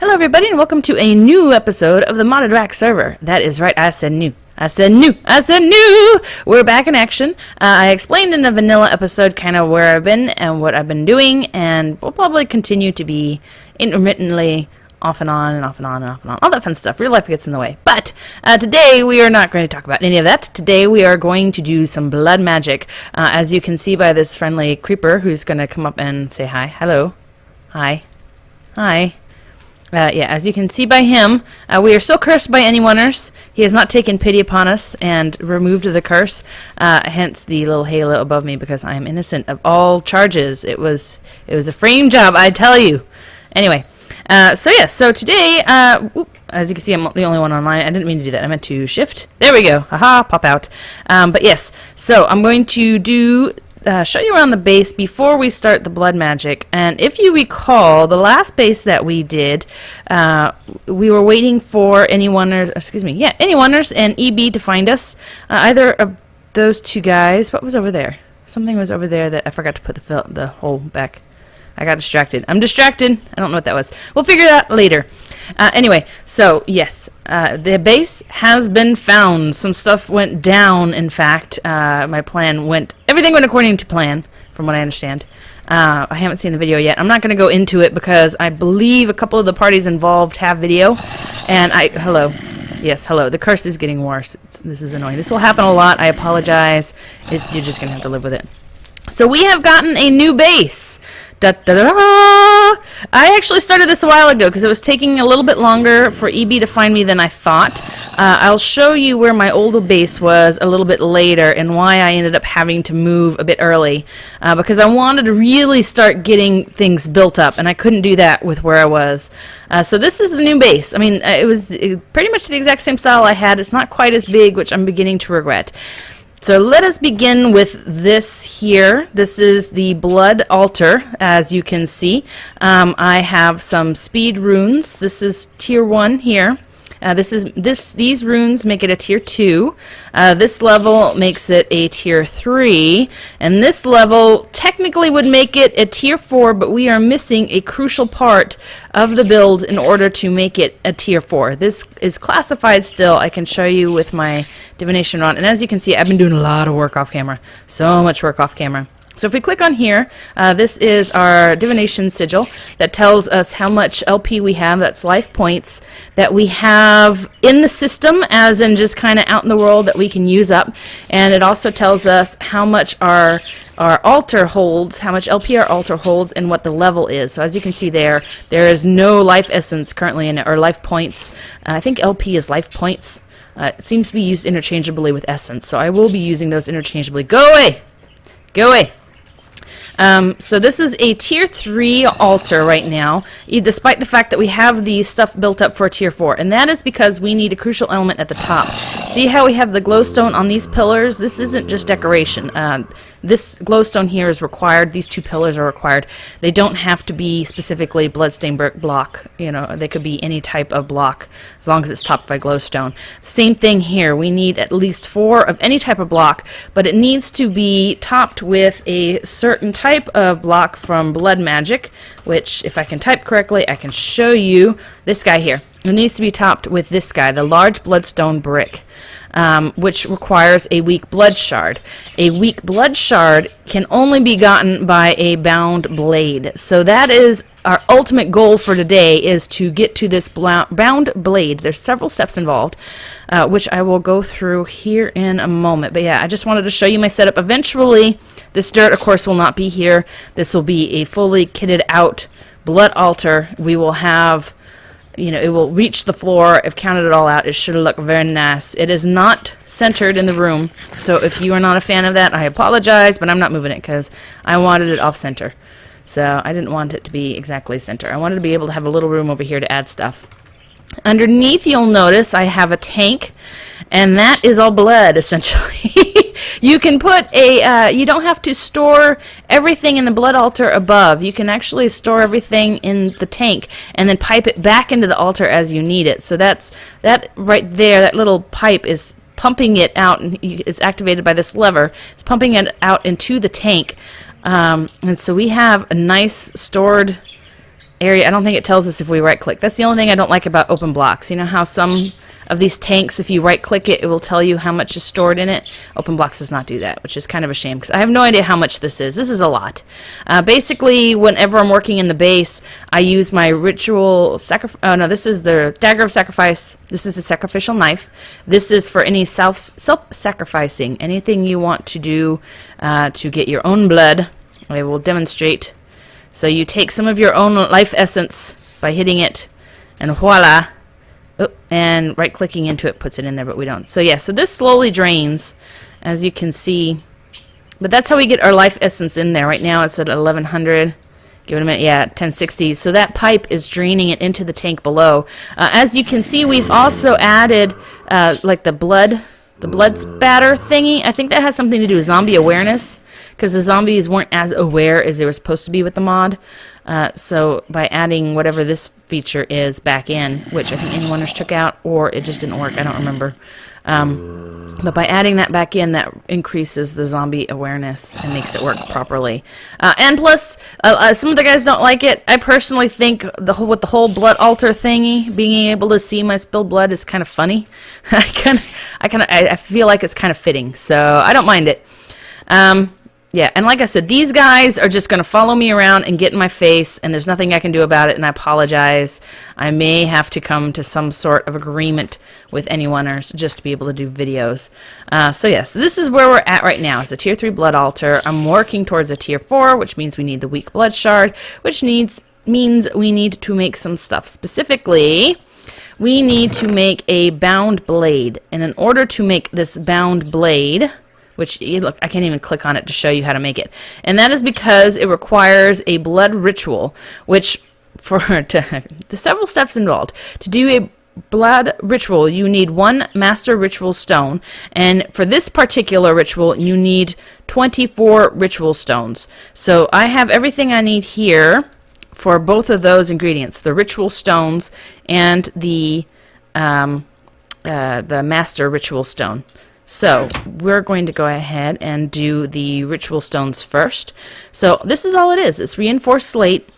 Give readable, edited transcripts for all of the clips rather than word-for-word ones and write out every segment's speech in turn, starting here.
Hello everybody and welcome to a new episode of the modded RAC server. That is right, I said new. I said new! We're back in action. I explained in the vanilla episode kind of where I've been and what I've been doing, and we'll probably continue to be intermittently off and on and off and on and off and on. All that fun stuff. Real life gets in the way. But today we are not going to talk about any of that. Today we are going to do some blood magic. As you can see by this friendly creeper who's going to come up and say hi. Hello. Hi. Hi. Yeah, as you can see by him, we are still cursed by anyoneers. He has not taken pity upon us and removed the curse, hence the little halo above me, because I am innocent of all charges. It was a frame job, I tell you. Anyway, so today, as you can see, I'm the only one online. I didn't mean to do that. I meant to shift. There we go. Haha, pop out. But yes, so I'm going to show you around the base before we start the blood magic. And if you recall, the last base that we did, we were waiting for anyoneers and EB to find us. Either of those two guys. What was over there? Something was over there that I forgot to put the hole back. I got distracted. I'm distracted. I don't know what that was. We'll figure it out later. Anyway, so yes, the base has been found. Some stuff went down, in fact. Everything went according to plan, from what I understand. I haven't seen the video yet. I'm not going to go into it because I believe a couple of the parties involved have video. And hello. Yes, hello. The curse is getting worse. This is annoying. This will happen a lot. I apologize. You're just going to have to live with it. So we have gotten a new base. Da, da, da, da. I actually started this a while ago because it was taking a little bit longer for EB to find me than I thought. I'll show you where my old base was a little bit later and why I ended up having to move a bit early, because I wanted to really start getting things built up, and I couldn't do that with where I was. So this is the new base. I mean, it was pretty much the exact same style I had. It's not quite as big, which I'm beginning to regret. So let us begin with this here. This is the blood altar, as you can see. I have some speed runes. This is tier 1 here. These runes make it a tier 2. This level makes it a tier 3, and this level technically would make it a tier 4, but we are missing a crucial part of the build in order to make it a tier 4. This is classified still. I can show you with my divination on, and as you can see, I've been doing a lot of work off camera. So much work off camera. So if we click on here, this is our divination sigil that tells us how much LP we have, that's life points, that we have in the system, as in just kind of out in the world that we can use up. And it also tells us how much our altar holds, how much LP our altar holds, and what the level is. So as you can see there is no life essence currently in it, or life points. I think LP is life points. It seems to be used interchangeably with essence, so I will be using those interchangeably. Go away! Go away! So this is a tier 3 altar right now, despite the fact that we have the stuff built up for a tier 4, and that is because we need a crucial element at the top. See how we have the glowstone on these pillars? This isn't just decoration. This glowstone here is required. These 2 pillars are required. They don't have to be specifically bloodstained brick block. You know, they could be any type of block as long as it's topped by glowstone. Same thing here. We need at least 4 of any type of block, but it needs to be topped with a certain type of block from blood magic, which if I can type correctly, I can show you this guy here. It needs to be topped with this guy, the large bloodstone brick, which requires a weak blood shard. A weak blood shard can only be gotten by a bound blade. So that is our ultimate goal for today, is to get to this bound blade. There's several steps involved, which I will go through here in a moment. But yeah, I just wanted to show you my setup. Eventually, this dirt, of course, will not be here. This will be a fully kitted out blood altar. We will have, you know, it will reach the floor. I've counted it all out. It should look very nice. It is not centered in the room, so if you are not a fan of that, I apologize, but I'm not moving it because I wanted it off center. So I didn't want it to be exactly center. I wanted to be able to have a little room over here to add stuff. Underneath, you'll notice I have a tank, and that is all blood, essentially. You can put you don't have to store everything in the blood altar above. You can actually store everything in the tank and then pipe it back into the altar as you need it. So that right there, that little pipe is pumping it out, and it's activated by this lever. It's pumping it out into the tank. And so we have a nice stored area. I don't think it tells us if we right click. That's the only thing I don't like about open blocks. You know how some of these tanks, if you right click it, it will tell you how much is stored in it? Open blocks does not do that, which is kind of a shame because I have no idea how much this is. This is a lot. Basically, whenever I'm working in the base, I use my ritual sacrifice. Oh no, this is the dagger of sacrifice. This is a sacrificial knife. This is for any self-sacrificing. Anything you want to do to get your own blood. I will demonstrate. So you take some of your own life essence by hitting it, and voila. Oh, and right-clicking into it puts it in there, but we don't. So yeah, so this slowly drains, as you can see. But that's how we get our life essence in there. Right now it's at 1100. Give it a minute. Yeah, 1060. So that pipe is draining it into the tank below. As you can see, we've also added like the blood spatter thingy. I think that has something to do with zombie awareness, because the zombies weren't as aware as they were supposed to be with the mod. So by adding whatever this feature is back in, which I think Anyoners took out, or it just didn't work, I don't remember. But by adding that back in, that increases the zombie awareness and makes it work properly. And plus, some of the guys don't like it. I personally think with the whole blood altar thingy, being able to see my spilled blood is kind of funny. I feel like it's kind of fitting, so I don't mind it. Yeah, and like I said, these guys are just going to follow me around and get in my face, and there's nothing I can do about it, and I apologize. I may have to come to some sort of agreement with Anyoners just to be able to do videos. So yes, this is where we're at right now. It's a Tier 3 Blood Altar. I'm working towards a Tier 4, which means we need the Weak Blood Shard, which means we need to make some stuff. Specifically, we need to make a bound blade, and in order to make this bound blade, which, look, I can't even click on it to show you how to make it. And that is because it requires a blood ritual, which, there's several steps involved. To do a blood ritual, you need 1 master ritual stone, and for this particular ritual, you need 24 ritual stones. So I have everything I need here for both of those ingredients, the ritual stones and the master ritual stone. So we're going to go ahead and do the ritual stones first. So this is all it is. It's reinforced slate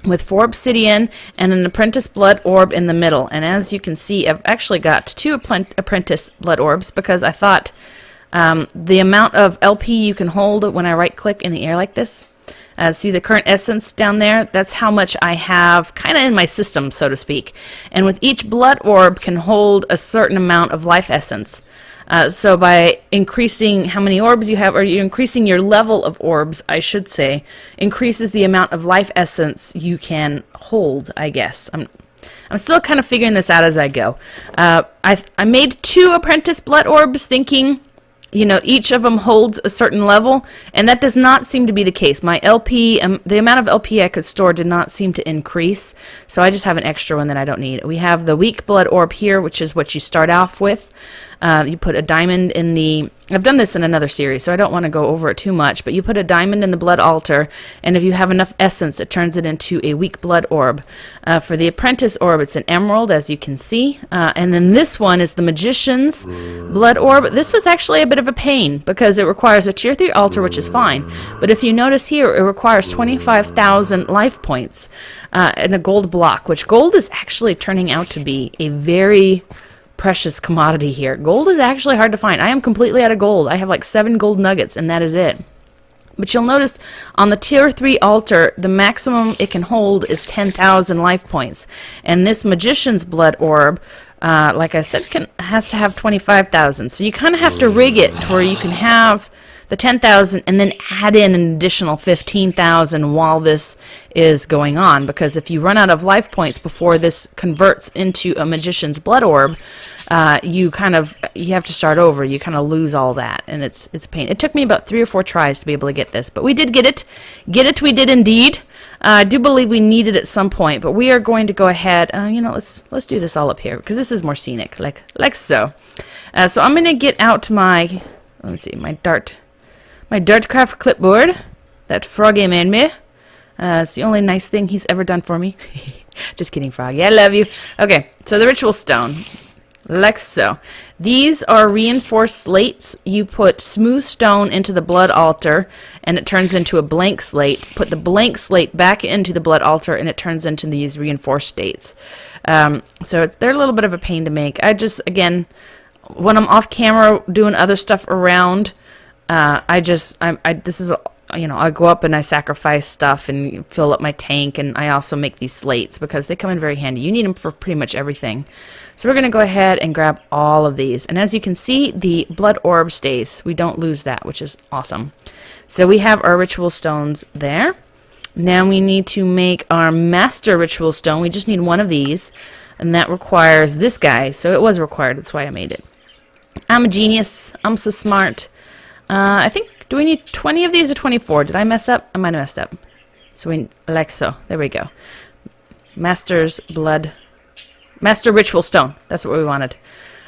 with 4 obsidian and an apprentice blood orb in the middle. And as you can see, I've actually got 2 apprentice blood orbs because I thought the amount of LP you can hold when I right click in the air like this. See the current essence down there? That's how much I have kind of in my system, so to speak. And with each blood orb can hold a certain amount of life essence. So by increasing how many orbs you have, or you're increasing your level of orbs, I should say, increases the amount of life essence you can hold, I guess. I'm still kind of figuring this out as I go. I made 2 apprentice blood orbs thinking, you know, each of them holds a certain level, and that does not seem to be the case. My LP, the amount of LP I could store did not seem to increase, so I just have an extra one that I don't need. We have the weak blood orb here, which is what you start off with. You put a diamond in the... I've done this in another series, so I don't want to go over it too much, but you put a diamond in the blood altar, and if you have enough essence, it turns it into a weak blood orb. For the apprentice orb, it's an emerald, as you can see. And then this one is the magician's blood orb. This was actually a bit of a pain, because it requires a tier 3 altar, which is fine. But if you notice here, it requires 25,000 life points and a gold block, which gold is actually turning out to be a very precious commodity here. Gold is actually hard to find. I am completely out of gold. I have like 7 gold nuggets, and that is it. But you'll notice on the tier 3 altar, the maximum it can hold is 10,000 life points. And this magician's blood orb, like I said, has to have 25,000. So you kind of have to rig it to where you can have the 10,000 and then add in an additional 15,000 while this is going on, because if you run out of life points before this converts into a magician's blood orb, you have to start over. You kind of lose all that, and it's a pain. It took me about 3 or 4 tries to be able to get this, but we did get it. We did indeed. I do believe we need it at some point, but we are going to go ahead. Let's do this all up here because this is more scenic, like so. So I'm going to get out my, let me see, my Dartcraft clipboard that Froggy made me. It's the only nice thing he's ever done for me. Just kidding, Froggy. I love you. Okay, so the ritual stone. like so. These are reinforced slates. You put smooth stone into the blood altar and it turns into a blank slate. Put the blank slate back into the blood altar and it turns into these reinforced states. So they're a little bit of a pain to make. I just, again, when I'm off camera doing other stuff around, this is, you know, I go up and I sacrifice stuff and fill up my tank, and I also make these slates because they come in very handy. You need them for pretty much everything. So we're going to go ahead and grab all of these. And as you can see, the blood orb stays. We don't lose that, which is awesome. So we have our ritual stones there. Now we need to make our master ritual stone. We just need one of these, and that requires this guy. So it was required. That's why I made it. I'm a genius. I'm so smart. I think, do we need 20 of these or 24? Did I mess up? I might have messed up. So we, like so. There we go. Master's blood. Master ritual stone. That's what we wanted.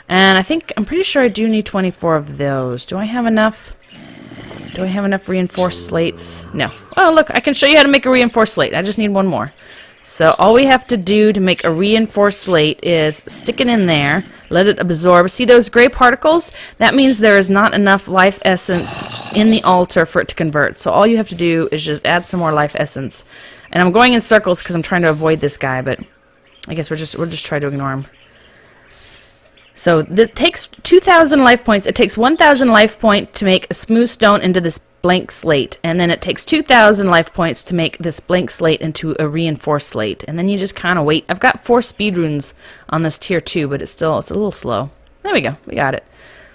And I think, I'm pretty sure I do need 24 of those. Do I have enough? Do I have enough reinforced slates? No. Oh, look, I can show you how to make a reinforced slate. I just need one more. So all we have to do to make a reinforced slate is stick it in there, let it absorb. See those gray particles? That means there is not enough life essence in the altar for it to convert. So all you have to do is just add some more life essence. And I'm going in circles because I'm trying to avoid this guy, but I guess we'll just try to ignore him. So it takes 2,000 life points. It takes 1,000 life point to make a smooth stone into this blank slate, and then it takes 2,000 life points to make this blank slate into a reinforced slate, and then you just kind of wait. I've got 4 speed runes on this tier 2, but it's a little slow. There we go. We got it.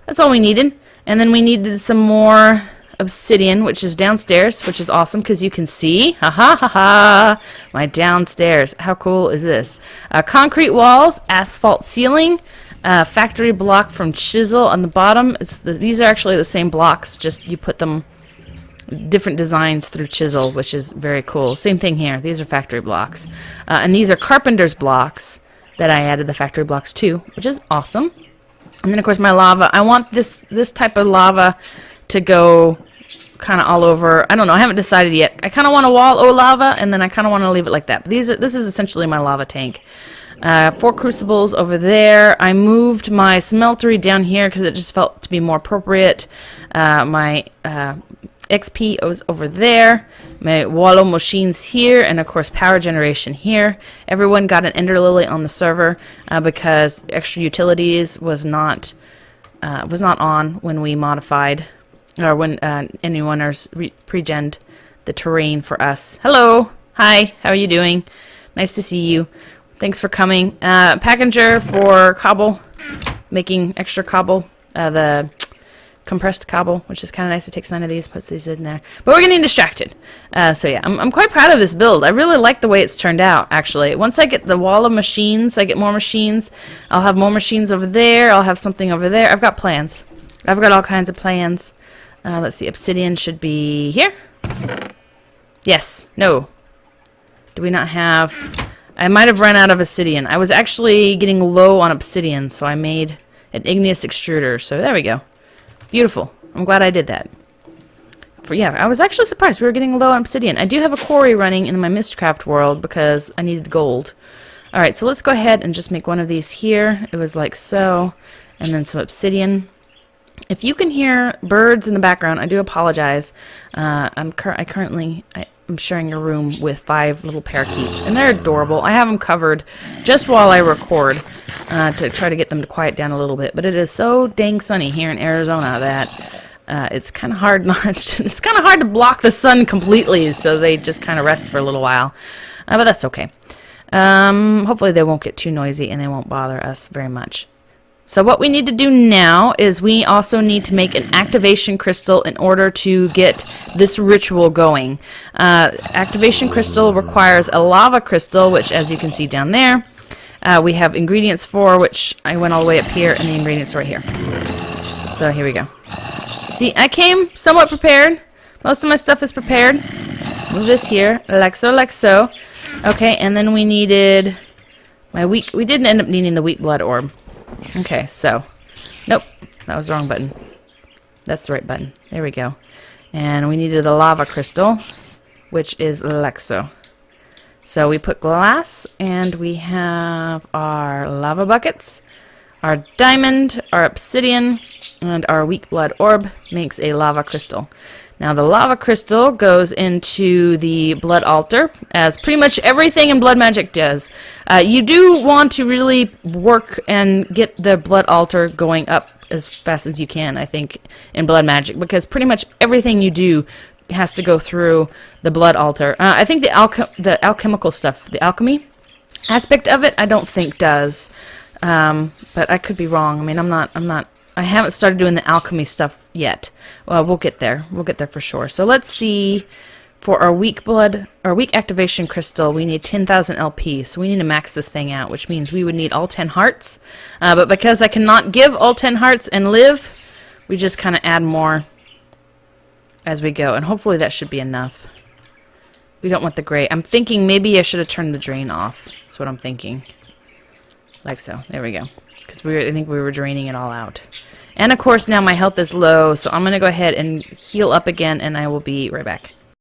That's all we needed. And then we needed some more obsidian, which is downstairs, which is awesome because you can see, my downstairs. How cool is this? Concrete walls, asphalt ceiling, factory block from chisel on the bottom. These are actually the same blocks, just you put them different designs through chisel, which is very cool. Same thing here. These are factory blocks. And these are carpenter's blocks that I added the factory blocks to, which is awesome. And then, of course, my lava. I want this type of lava to go kind of all over. I don't know. I haven't decided yet. I kind of want a wall o lava, and then I kind of want to leave it like that. But this is essentially my lava tank. 4 crucibles over there. I moved my smeltery down here because it just felt to be more appropriate. My XP was over there. My wallow machines here, and of course power generation here. Everyone got an ender lily on the server because extra utilities was not on when we modified, or when anyone pre-gened the terrain for us. Hello, hi, how are you doing? Nice to see you. Thanks for coming. Packager for cobble, making extra cobble, the compressed cobble, which is kind of nice. It takes 9 of these, puts these in there. But we're getting distracted. So yeah, I'm quite proud of this build. I really like the way it's turned out, actually. Once I get the wall of machines, I get more machines. I'll have more machines over there. I'll have something over there. I've got plans. I've got all kinds of plans. Let's see. Obsidian should be here. Yes. No. Do we not have... I might have run out of obsidian. I was actually getting low on obsidian, so I made an igneous extruder. So there we go. Beautiful. I'm glad I did that. Yeah, I was actually surprised we were getting low on obsidian. I do have a quarry running in my Mistcraft world because I needed gold. Alright, so let's go ahead and just make one of these here. It was like so. And then some obsidian. If you can hear birds in the background, I do apologize. I'm sharing a room with 5 little parakeets, and they're adorable. I have them covered just while I record to try to get them to quiet down a little bit. But it is so dang sunny here in Arizona that it's kind of hard it's kind of hard to block the sun completely, so they just kind of rest for a little while. But that's okay. Hopefully they won't get too noisy and they won't bother us very much. So what we need to do now is we also need to make an activation crystal in order to get this ritual going. Activation crystal requires a lava crystal, which as you can see down there, we have ingredients for, which I went all the way up here, and the ingredients are right here. So here we go. See, I came somewhat prepared. Most of my stuff is prepared. Move this here, like so, like so. Okay, and then we needed my weak, we didn't end up needing the weak blood orb. Okay, so, nope, that was the wrong button. That's the right button. There we go. And we needed the lava crystal, which is like so. So we put glass, and we have our lava buckets, Our diamond, our obsidian, and our weak blood orb makes a lava crystal. Now the lava crystal goes into the blood altar, as pretty much everything in blood magic does. You do want to really work and get the blood altar going up as fast as you can, I think, in blood magic, because pretty much everything you do has to go through the blood altar. I think the alchemical stuff, the alchemy aspect of it, I don't think does. But I could be wrong. I mean, I haven't started doing the alchemy stuff yet. Well, we'll get there. We'll get there for sure. So let's see. For our weak activation crystal, we need 10,000 LP. So we need to max this thing out, which means we would need all 10 hearts. But because I cannot give all 10 hearts and live, we just kind of add more as we go. And hopefully that should be enough. We don't want the gray. I'm thinking maybe I should have turned the drain off. That's what I'm thinking. Like so. There we go. Because I think we were draining it all out. And of course now my health is low, so I'm going to go ahead and heal up again, and I will be right back.